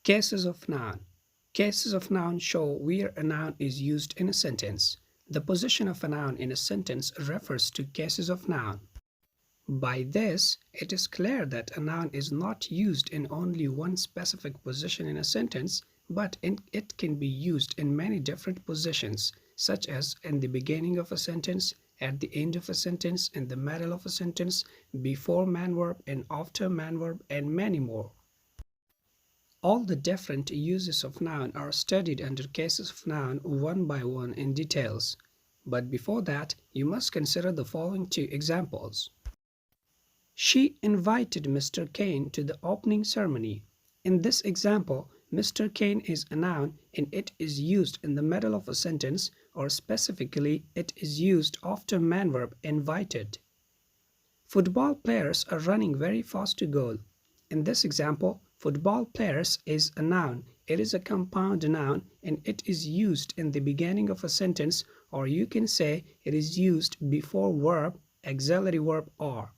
Cases of noun. Cases of noun show where a noun is used in a sentence. The position of a noun in a sentence refers to cases of noun. By this, it is clear that a noun is not used in only one specific position in a sentence, but it can be used in many different positions, such as in the beginning of a sentence, at the end of a sentence, in the middle of a sentence, before man verb and after man verb, and many more. All the different uses of noun are studied under cases of noun one by one in details. But before that, you must consider the following two examples. She invited Mr. Kane to the opening ceremony. In this example, Mr. Kane is a noun and it is used in the middle of a sentence, or specifically, it is used after man verb invited. Football players are running very fast to goal. In this example, football players is a noun. It is a compound noun and it is used in the beginning of a sentence, or you can say it is used before verb, auxiliary verb are.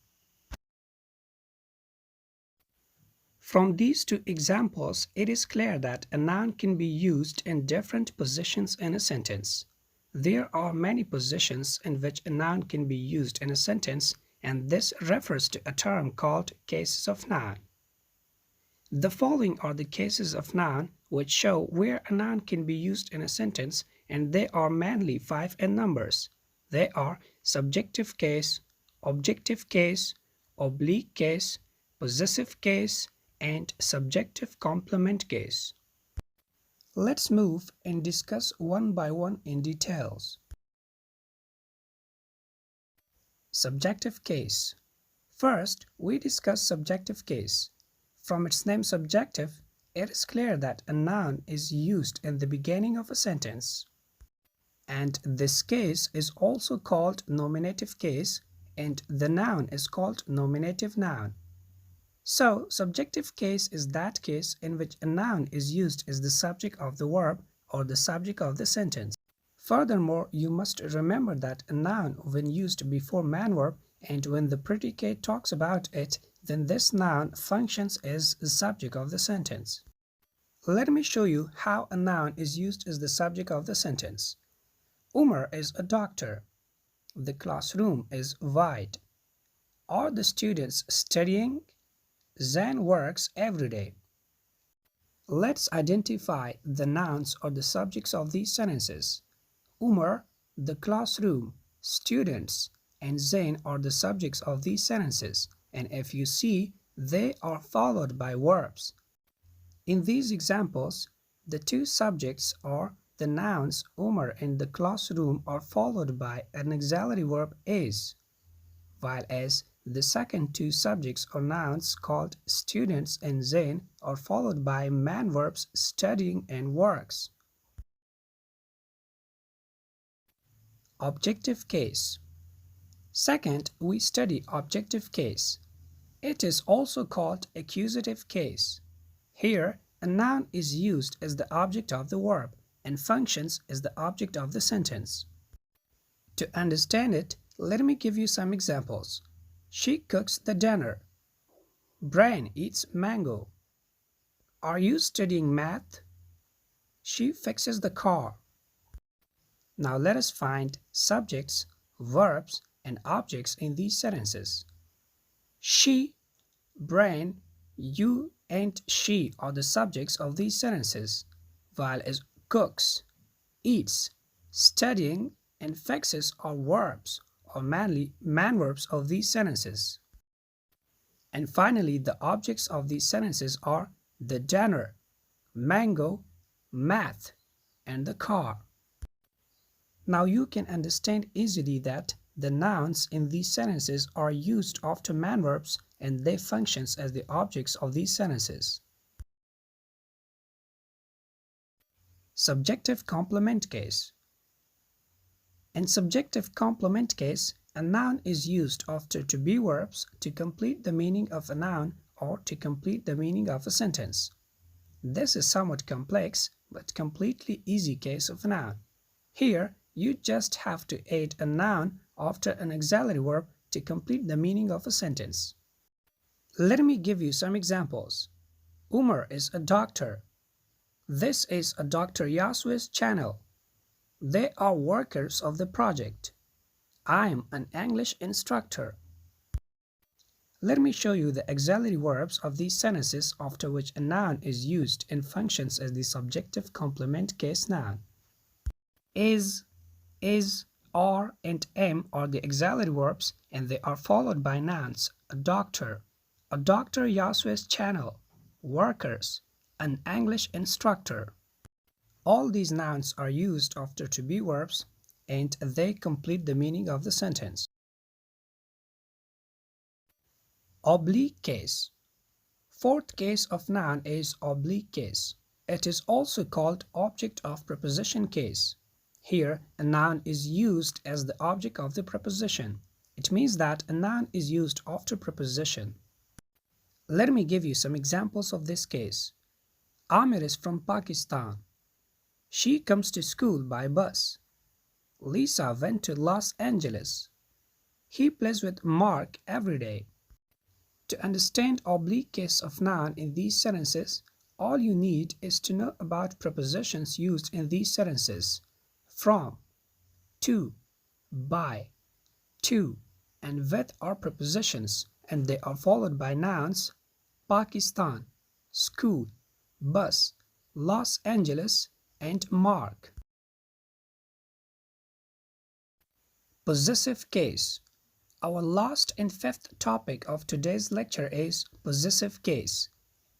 From these two examples, it is clear that a noun can be used in different positions in a sentence. There are many positions in which a noun can be used in a sentence, and this refers to a term called cases of noun. The following are the cases of noun which show where a noun can be used in a sentence, and they are mainly 5 in numbers. They are subjective case, objective case, oblique case, possessive case, and subjective complement case. Let's move and discuss one by one in details. Subjective case. First, we discuss subjective case. From its name subjective, it is clear that a noun is used in the beginning of a sentence. And this case is also called nominative case, and the noun is called nominative noun. So, subjective case is that case in which a noun is used as the subject of the verb or the subject of the sentence. Furthermore, you must remember that a noun, when used before man verb and when the predicate talks about it, then this noun functions as the subject of the sentence. Let me show you how a noun is used as the subject of the sentence. Umar is a doctor. The classroom is wide. Are the students studying? Zain works every day. Let's identify the nouns or the subjects of these sentences. Umar, the classroom, students, and Zain are the subjects of these sentences, and if you see, they are followed by verbs. In these examples, the two subjects or the nouns Umar and the classroom are followed by an auxiliary verb is, while as the second two subjects or nouns called students and Zain are followed by man verbs studying and works. Objective case. Second, we study objective case. It is also called accusative case. Here, a noun is used as the object of the verb and functions as the object of the sentence. To understand it, let me give you some examples. She cooks the dinner. Brian eats mango. Are you studying math? She fixes the car. Now let us find subjects, verbs, and objects in these sentences. She, Brian, you, and she are the subjects of these sentences, while as cooks, eats, studying, and fixes are verbs or man verbs of these sentences. And finally, the objects of these sentences are the dinner, mango, math, and the car. Now you can understand easily that the nouns in these sentences are used after man verbs and they function as the objects of these sentences. Subjective complement case. In subjective complement case, a noun is used after to be verbs to complete the meaning of a noun or to complete the meaning of a sentence. This is somewhat complex but completely easy case of a noun. Here, you just have to add a noun after an auxiliary verb to complete the meaning of a sentence. Let me give you some examples. Umar is a doctor. This is a Dr. YaasWais channel. They are workers of the project. I am an English instructor. Let me show you the auxiliary verbs of these sentences after which a noun is used and functions as the subjective complement case noun. Is, are, and am are the auxiliary verbs and they are followed by nouns. A Dr. YaasWais channel. Workers. An English instructor. All these nouns are used after to be verbs and they complete the meaning of the sentence. Oblique case. Fourth case of noun is oblique case. It is also called object of preposition case. Here, a noun is used as the object of the preposition. It means that a noun is used after preposition. Let me give you some examples of this case. Amir is from Pakistan. She comes to school by bus. Lisa went to Los Angeles. He plays with Mark every day. To understand oblique case of noun in these sentences, all you need is to know about prepositions used in these sentences. From, to, by, to, and with are prepositions and they are followed by nouns. Pakistan, school, bus, Los Angeles, and Mark. Possessive case. Our last and fifth topic of today's lecture is possessive case.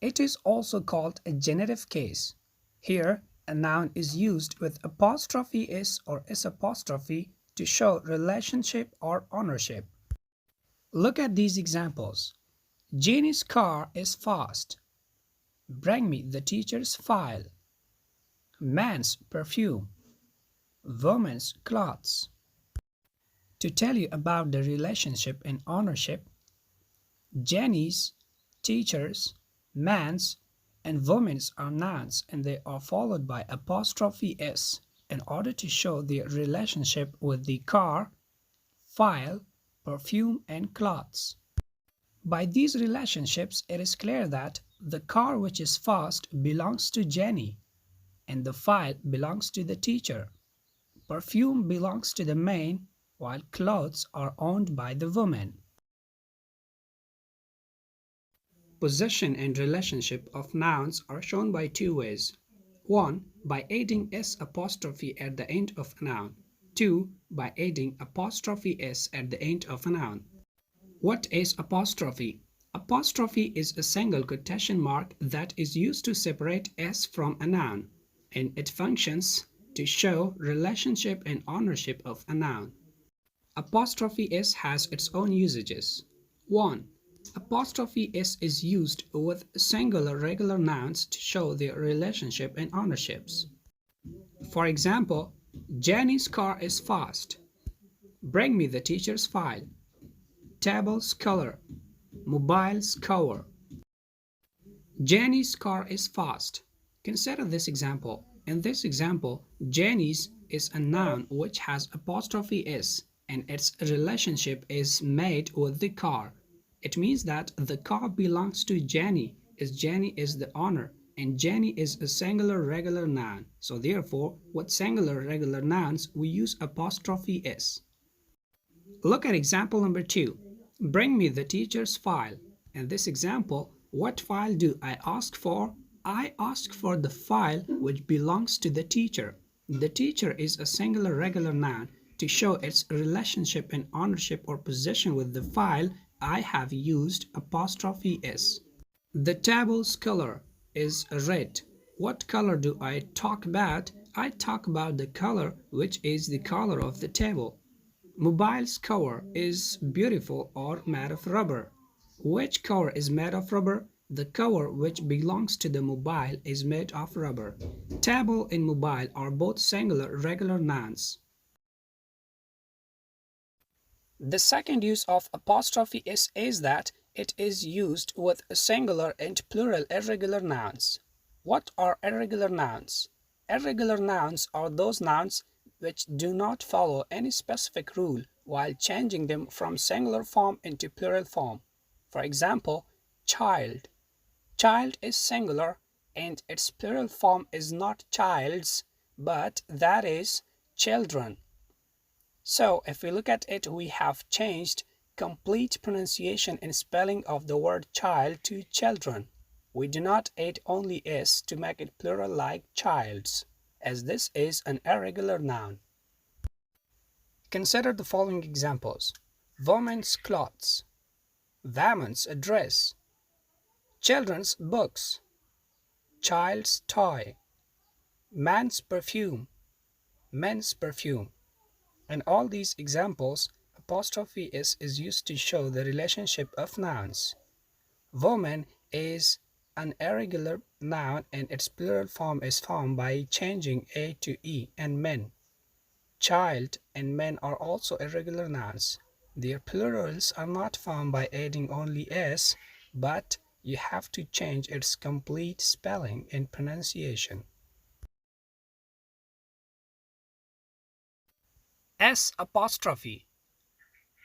It is also called a genitive case. Here, a noun is used with apostrophe s or s apostrophe to show relationship or ownership. Look at these examples. Janie's car is fast. Bring me the teacher's file. Man's perfume. Woman's clothes. To tell you about the relationship and ownership, Jenny's, teacher's, man's, and woman's are nouns and they are followed by apostrophe s in order to show their relationship with the car, file, perfume, and clothes. By these relationships, it is clear that the car which is fast belongs to Jenny, and the file belongs to the teacher. Perfume belongs to the man, while clothes are owned by the woman. Possession and relationship of nouns are shown by two ways. 1. By adding s apostrophe at the end of a noun. 2. By adding apostrophe s at the end of a noun. What is apostrophe? Apostrophe is a single quotation mark that is used to separate s from a noun, and it functions to show relationship and ownership of a noun. Apostrophe s has its own usages. 1. Apostrophe s is used with singular regular nouns to show their relationship and ownerships. For example, Jenny's car is fast. Bring me the teacher's file. Table's color. Mobile's cover. Jenny's car is fast. Consider this example. In this example, Jenny's is a noun which has apostrophe s and its relationship is made with the car. It means that the car belongs to Jenny, as Jenny is the owner, and Jenny is a singular regular noun. So therefore, with singular regular nouns, we use apostrophe s. Look at example number 2. Bring me the teacher's file. In this example, what file do I ask for? I ask for the file which belongs to the teacher. The teacher is a singular regular noun. To show its relationship and ownership or possession with the file, I have used apostrophe s. The table's color is red. What color do I talk about? I talk about the color which is the color of the table. Mobile's cover is beautiful or made of rubber. Which cover is made of rubber? The cover which belongs to the mobile is made of rubber. Table and mobile are both singular regular nouns. The second use of apostrophe s is that it is used with singular and plural irregular nouns. What are irregular nouns? Irregular nouns are those nouns which do not follow any specific rule while changing them from singular form into plural form. For example, child. Child is singular and its plural form is not childs, but that is children. So if we look at it, we have changed complete pronunciation and spelling of the word child to children. We do not add only s to make it plural like childs, as this is an irregular noun. Consider the following examples: women's clothes, women's dress, children's books, child's toy, man's perfume, men's perfume. In all these examples, apostrophe s is used to show the relationship of nouns. Woman is an irregular noun and its plural form is formed by changing a to e, and men. Child and men are also irregular nouns. Their plurals are not formed by adding only s, but you have to change its complete spelling and pronunciation. S apostrophe.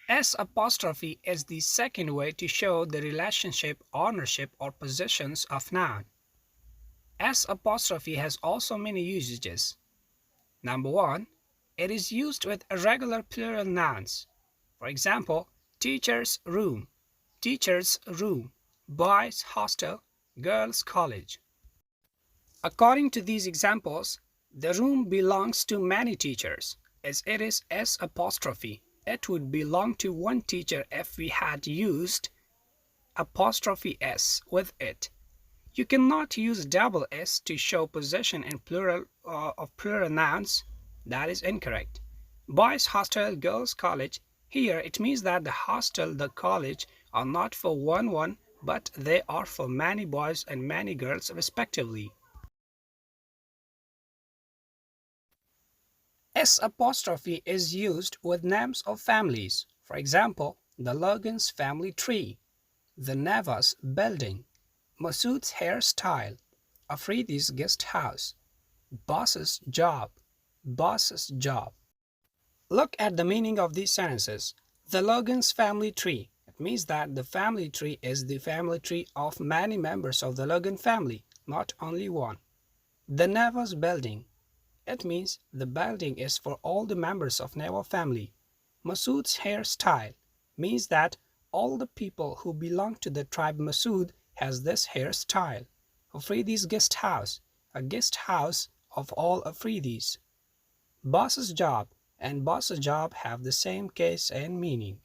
S apostrophe is the second way to show the relationship, ownership, or possessions of noun. S apostrophe has also many usages. Number 1, it is used with irregular plural nouns. For example, teacher's room, boys' hostel, girls' college. According to these examples, the room belongs to many teachers. As it is S apostrophe, it would belong to one teacher if we had used apostrophe s with it. You cannot use double s to show possession in plural of plural nouns. That is incorrect. Boys' hostel, girls' college. Here it means that the hostel, the college are not for one, but they are for many boys and many girls respectively. S apostrophe is used with names of families. For example, the Logan's family tree, the Navas building, Masood's hairstyle, Afridi's guest house, boss's job. Look at the meaning of these sentences. The Logan's family tree. It means that the family tree is the family tree of many members of the Logan family, not only one. The Navas building. It means the building is for all the members of Nava family. Masood's hairstyle means that all the people who belong to the tribe Masood has this hairstyle. Afridi's guest house, a guest house of all Afridis. Boss's job and boss's job have the same case and meaning.